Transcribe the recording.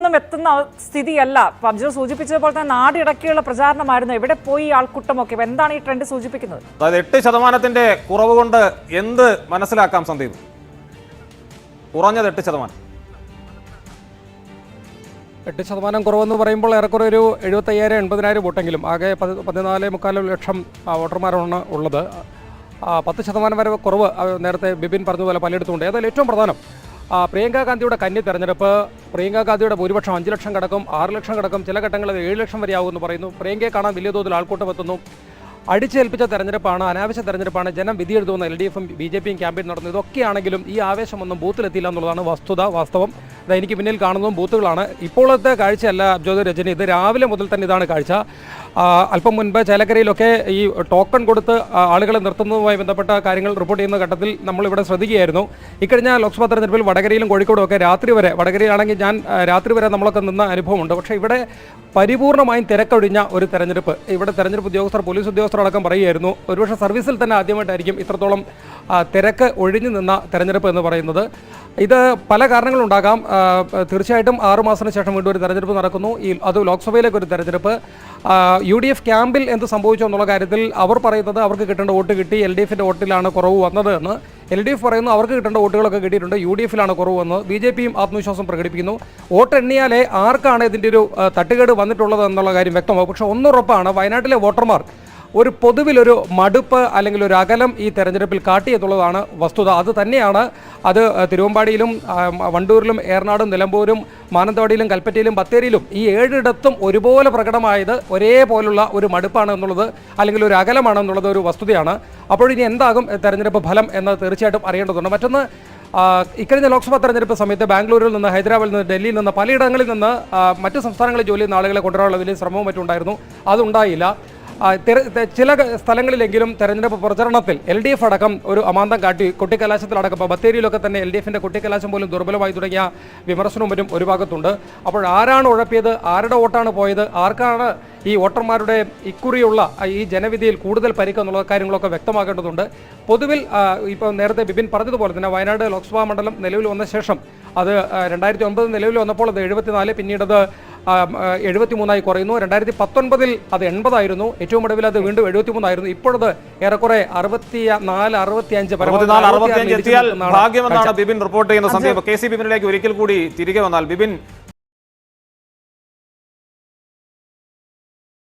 ഒന്നും എത്തുന്ന സ്ഥിതിയല്ല. പബ്ജി സൂചിപ്പിച്ചതുപോലെ തന്നെ നാടിടക്കിയുള്ള പ്രചാരണമായിരുന്നു. എവിടെ പോയി ആൾക്കൂട്ടമൊക്കെ? എന്താണ് ഈ ട്രെൻഡ് സൂചിപ്പിക്കുന്നത്? അതായത് 8% കുറവ് കൊണ്ട് എന്ത് മനസ്സിലാക്കാം സന്ദീപ്? കുറഞ്ഞത് 8%. 8% കുറവെന്ന് പറയുമ്പോൾ ഏറെക്കുറെ ഒരു 75,000-80,000 വോട്ടെങ്കിലും. ആകെ 14.25 ലക്ഷം വോട്ടർമാരാണ് ഉള്ളത്. 10% വരെ കുറവ് നേരത്തെ ബിപിൻ പറഞ്ഞതുപോലെ പലയിടത്തുണ്ട്. ഏതായാലും ഏറ്റവും പ്രധാനം പ്രിയങ്ക ഗാന്ധിയുടെ കന്നി തെരഞ്ഞെടുപ്പ്. പ്രിയങ്ക ഗാന്ധിയുടെ ഭൂരിപക്ഷം 5 ലക്ഷം കടക്കും, 6 ലക്ഷം കടക്കും, ചില ഘട്ടങ്ങളിൽ 7 ലക്ഷം വരെയാകുമെന്ന് പറയുന്നു. പ്രിയങ്കയെ കാണാൻ വലിയ തോതിൽ ആൾക്കൂട്ടം എത്തുന്നു. അടിച്ചേൽപ്പിച്ച തെരഞ്ഞെടുപ്പാണ്, അനാവശ്യ തെരഞ്ഞെടുപ്പാണ്, ജനം വിധി എഴുതുന്ന LDFും BJPയും ക്യാമ്പയിൻ നടന്നു. ഇതൊക്കെയാണെങ്കിലും ഈ ആവേശമൊന്നും ബൂത്തിലെത്തിയില്ല എന്നുള്ളതാണ് വാസ്തവം. എനിക്ക് പിന്നിൽ കാണുന്നതും ബൂത്തുകളാണ്. ഇപ്പോഴത്തെ കാഴ്ചയല്ല അബ്ജോദ്, രജനി, ഇത് രാവിലെ മുതൽ തന്നെ ഇതാണ് കാഴ്ച. അല്പം മുൻപ് ചേലക്കരയിലൊക്കെ ഈ ടോക്കൺ കൊടുത്ത് ആളുകളെ നിർത്തുന്നതുമായി ബന്ധപ്പെട്ട കാര്യങ്ങൾ റിപ്പോർട്ട് ചെയ്യുന്ന ഘട്ടത്തിൽ നമ്മളിവിടെ ശ്രദ്ധിക്കുകയായിരുന്നു. ഇക്കഴിഞ്ഞ ലോക്സഭാ തെരഞ്ഞെടുപ്പിൽ വടകരയിലും കോഴിക്കോടും ഒക്കെ രാത്രി വരെ, വടകരയിലാണെങ്കിൽ ഞാൻ രാത്രി വരെ നമ്മളൊക്കെ നിന്ന അനുഭവമുണ്ട്. പക്ഷേ ഇവിടെ പരിപൂർണമായും തിരക്കൊഴിഞ്ഞ ഒരു തെരഞ്ഞെടുപ്പ്. ഇവിടെ തെരഞ്ഞെടുപ്പ് ഉദ്യോഗസ്ഥർ, പോലീസ് ഉദ്യോഗസ്ഥർ അടക്കം പറയുകയായിരുന്നു, ഒരുപക്ഷെ സർവീസിൽ തന്നെ ആദ്യമായിട്ടായിരിക്കും ഇത്രത്തോളം തിരക്ക് ഒഴിഞ്ഞു നിന്ന തെരഞ്ഞെടുപ്പ് എന്ന് പറയുന്നത്. ഇത് പല കാരണങ്ങളുണ്ടാകാം. തീർച്ചയായിട്ടും 6 മാസത്തിന് ശേഷം വീണ്ടും ഒരു തെരഞ്ഞെടുപ്പ് നടക്കുന്നു. അത് ലോക്സഭയിലേക്ക് ഒരു തെരഞ്ഞെടുപ്പ്. UDF ക്യാമ്പിൽ എന്ത് സംഭവിച്ചു എന്നുള്ള കാര്യത്തിൽ അവർ പറയുന്നത് അവർക്ക് കിട്ടേണ്ട വോട്ട് കിട്ടി, LDFിൻ്റെ വോട്ടിലാണ് കുറവ് വന്നത് എന്ന്. LDF പറയുന്നു അവർക്ക് കിട്ടേണ്ട വോട്ടുകളൊക്കെ കിട്ടിയിട്ടുണ്ട്, UDFിലാണ് കുറവ് വന്നത്. BJPയും ആത്മവിശ്വാസം പ്രകടിപ്പിക്കുന്നു. വോട്ട് എണ്ണിയാലേ ആർക്കാണ് ഇതിൻ്റെ ഒരു തട്ടുകേട് വന്നിട്ടുള്ളത് എന്നുള്ള കാര്യം വ്യക്തമാകും. പക്ഷേ ഒന്നുറപ്പാണ്, വയനാട്ടിലെ വോട്ടർമാർ ഒരു പൊതുവിലൊരു മടുപ്പ് അല്ലെങ്കിൽ ഒരു അകലം ഈ തെരഞ്ഞെടുപ്പിൽ കാട്ടിയെന്നുള്ളതാണ് വസ്തുത. അത് തന്നെയാണ് അത് തിരുവമ്പാടിയിലും വണ്ടൂരിലും ഏറനാടും നിലമ്പൂരും മാനന്തവാടിയിലും കൽപ്പറ്റയിലും ബത്തേരിയിലും ഈ 7 ഇടത്തും ഒരുപോലെ പ്രകടമായത് ഒരേപോലുള്ള ഒരു മടുപ്പാണ് എന്നുള്ളത്, അല്ലെങ്കിൽ ഒരു അകലമാണ് എന്നുള്ളത് ഒരു വസ്തുതയാണ്. അപ്പോഴിനി എന്താകും തെരഞ്ഞെടുപ്പ് ഫലം എന്ന് തീർച്ചയായിട്ടും അറിയേണ്ടതുണ്ട്. മറ്റൊന്ന്, ഇക്കഴിഞ്ഞ ലോക്സഭാ തെരഞ്ഞെടുപ്പ് സമയത്ത് ബാംഗ്ലൂരിൽ നിന്ന്, ഹൈദരാബാദിൽ നിന്ന്, ഡൽഹിയിൽ നിന്ന്, പലയിടങ്ങളിൽ നിന്ന് മറ്റ് സംസ്ഥാനങ്ങളിൽ ജോലി ചെയ്യുന്ന ആളുകളെ കൊണ്ടുവരാനുള്ള വലിയ ശ്രമവും മറ്റുണ്ടായിരുന്നു. അതുണ്ടായില്ല. ചില സ്ഥലങ്ങളിലെങ്കിലും തെരഞ്ഞെടുപ്പ് പ്രചരണത്തിൽ LDF അടക്കം ഒരു അമാന്തം കാട്ടി. കൊട്ടിക്കലാശത്തിലടക്കം ഇപ്പോൾ ബത്തേരിയിലൊക്കെ തന്നെ LDFിൻ്റെ കൊട്ടിക്കലാശം പോലും ദുർബലമായി തുടങ്ങിയ വിമർശനവും മറ്റും ഒരു ഭാഗത്തുണ്ട്. അപ്പോൾ ആരാണ് ഉഴപ്പിയത്, ആരുടെ വോട്ടാണ് പോയത്, ആർക്കാണ് ഈ വോട്ടർമാരുടെ ഇക്കുറിയുള്ള ഈ ജനവിധിയിൽ കൂടുതൽ പരിക്കെന്നുള്ള കാര്യങ്ങളൊക്കെ വ്യക്തമാക്കേണ്ടതുണ്ട്. പൊതുവിൽ ഇപ്പോൾ നേരത്തെ ബിപിൻ പറഞ്ഞതുപോലെ തന്നെ വയനാട് ലോക്സഭാ മണ്ഡലം നിലവിൽ വന്ന ശേഷം അത് 2009 നിലവിൽ വന്നപ്പോൾ അത് 74, പിന്നീട് അത് 73 കുറയുന്നു. 2019 അത് 80 ആയിരുന്നു. ഏറ്റവും ഒടുവിൽ അത് വീണ്ടും 73 ആയിരുന്നു. ഇപ്പോഴത് ഏറെക്കുറെ 64-65 ഭാഗ്യമെന്നാണ് ബിപിൻ റിപ്പോർട്ട് ചെയ്യുന്ന സന്ദീപ്. KC ബിപിനിലേക്ക് ഒരിക്കൽ കൂടി തിരികെ വന്നാൽ, ബിപിൻ